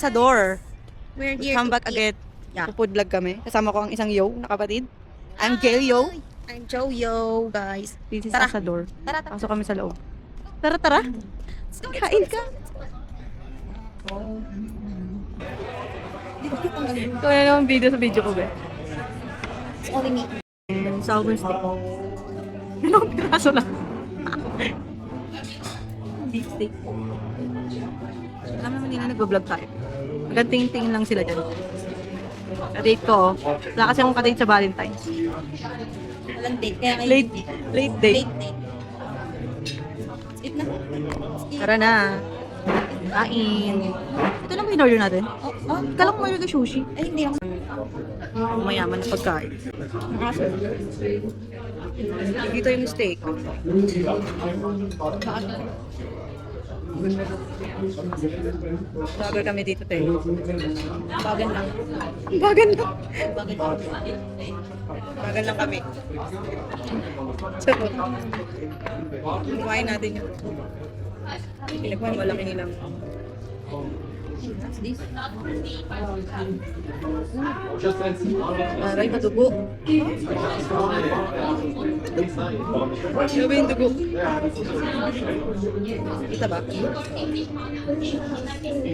Asador. We're here Come to back eat. again. Yeah. Food vlog kami. Kasama ko ang isang yo na kapatid. I'm Gail Yo. I'm Joyo, guys. This is Tara. Asador. Tara, tara. Pasok kami sa loob. Tara, tara. Kain ka. Ito na naman video sa video ko, be. It's only me. Sour steak. Anong piraso lang? Beef steak. Alam naman nila nag-vlog tayo. Magandang-tingin lang sila dyan. Kadate ko, wala kasi akong kadate sa Valentine's. Walang date. Kaya kayo Late date. Late date. Eat na. Tara na. Kain. Ito lang ba in-order natin? Oh, Kala ko mayroon na sushi. ay, hindi ako. Mayaman na pagkain. Nakaso. Dito yung steak. Bagal kami dito, te. Bagan lang. Bagal lang. Bagan lang. Bagal lang kami. Sagot. Kumain natin yun. Pinagmang malaki nilang. What's this? Aray, madugo. Sabi yung dugo. Kita ba?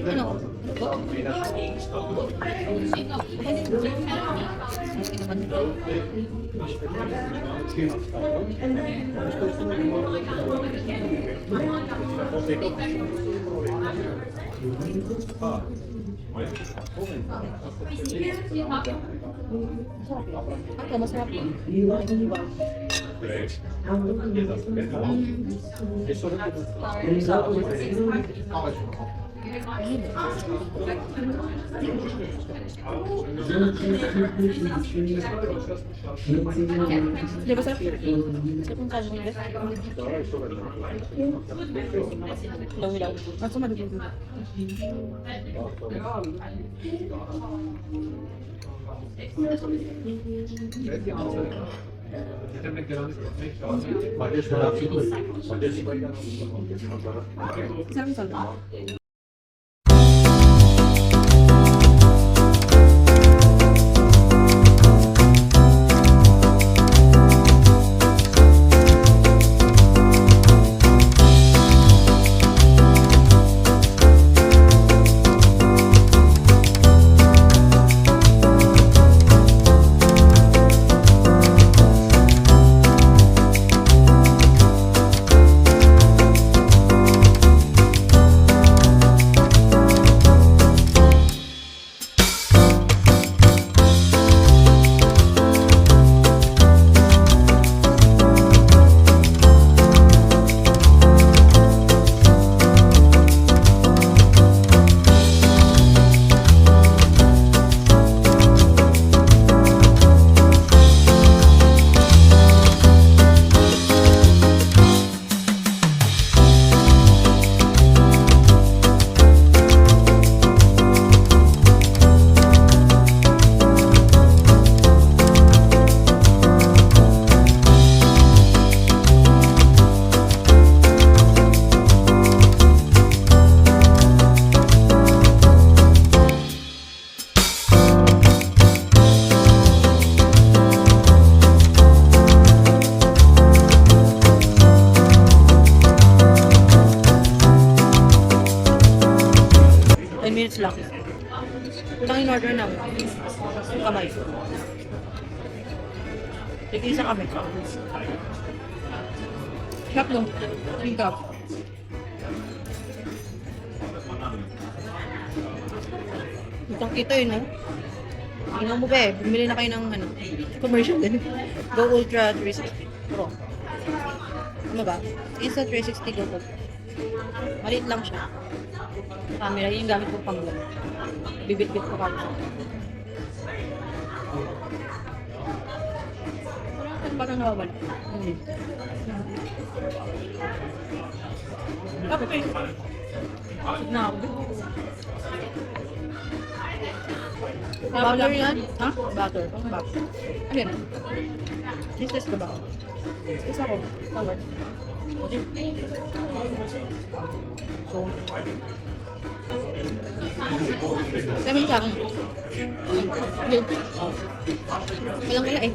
Ano? Ako, masarap. Di ba sarap? Sarap yung kanin mo. Ilaw-ilaw. At sa madugo. Sarap. Minutes lang. Ito ang in-order namin. Yung kamay. Tig-isa kami. Shop no? Yung cup. Itong ito yun, no? Tingnan mo ba eh. Bumili na kayo ng ano, commercial din. Go Ultra 360 Pro. Ano ba? Insta 360 Go Pro. Maliit lang siya. Camera, yun yung gamit ko pang vlog. Bibit-bit ko kami. Parang nawawala. Okay. Na ako. Butter yan? Ha? Butter. Pang butter. Ano yan? This ka ba? Isa ko. Tawad. So, Sabi sa akin. Yun. Walang wala eh.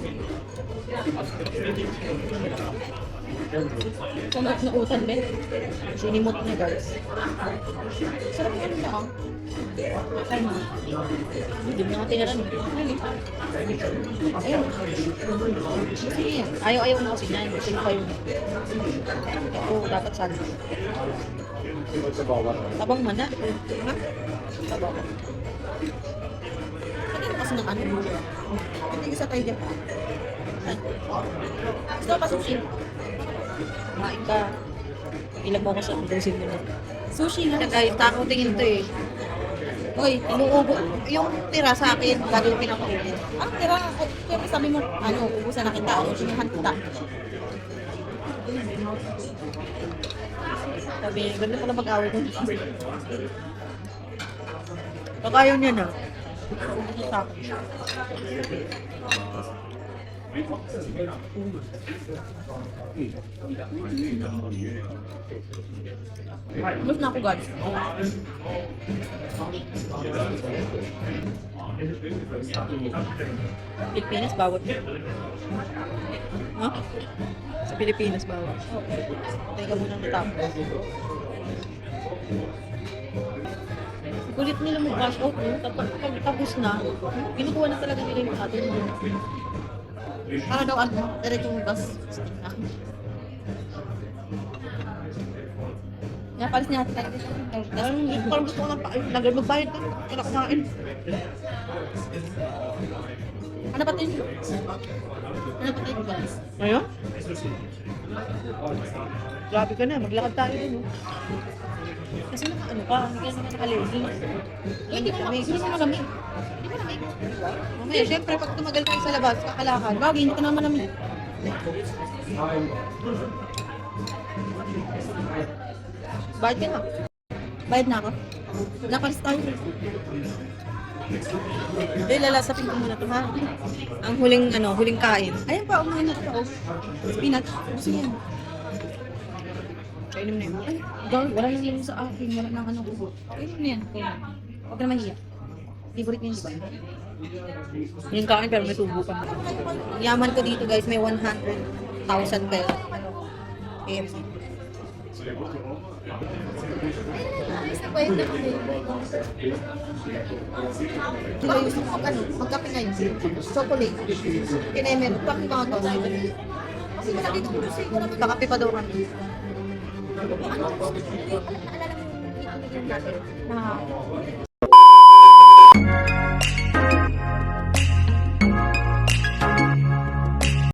Kumat na utan, be. Sinimot na, guys. Sarap yan lang. Ayun. Hindi mo nga tinaran eh. Ayun. Ayun. Ayaw-ayaw na kasi yan. Kasi pa yun. Oo, dapat sana. Tabang mana. Ha? Tabang. Kanina kasi ng ano. Hindi isa tayo dyan. Ay. Gusto ka pa sushi? Kumain ka. Ilag mo ako sa dosin mo na. Sushi na. Guys, tako tingin to eh. Uy, inuubo. Yung tira sa akin, gagawin pinapaulit. Ang tira, kaya sabi mo, ano, ubusan na kita, o sinihan kita. Sabi, ganda pala mag-away ko. Pag-ayaw niya na. Ubus na sa akin. Ubus na ako, guys. Pilipinas, bawat. Ha? Sa Pilipinas, bawat. Teka muna natapos. Kulit nila mag-cash out, no? Tapos na, kinukuha na talaga nila yung atin mo. Para daw ano, diretsong bus. Kaya palis niya natin tayo. Parang gusto ko lang magbayad ka. Kailangan kumain. Ano ba tayo? Ano ba tayo? Ayun? Grabe ka na, maglakad tayo din. Kasi ano pa, hindi ka naman nakalergy. Hindi mo malamig. Hindi mo malamig. Mamaya, syempre, pag tumagal tayo sa labas, kakalakad. Bagay, hindi ka naman malamig. Bayad ka na. Bayad na ako. Nakalis tayo. Lalasapin ko muna ito, ha? Ang huling kain. Ayan pa, umuhin na ito. Spinach. Gusto yan. Kainom na yun. Ay, girl, wala nang yun sa akin. Wala nang ano ko. Kainom na yan. Huwag ka naman hiya. Favorite niya, di ba? Yung kain, pero may tubo pa. Yaman ko dito, guys. May 100,000 pesos. KFC. Diba gusto ko magkape ngayon? Chocolate. Kinemer. Bakit mga to? Kasi wala dito ko kasi kakape pa daw kami. Ano? Alala mo yung natin na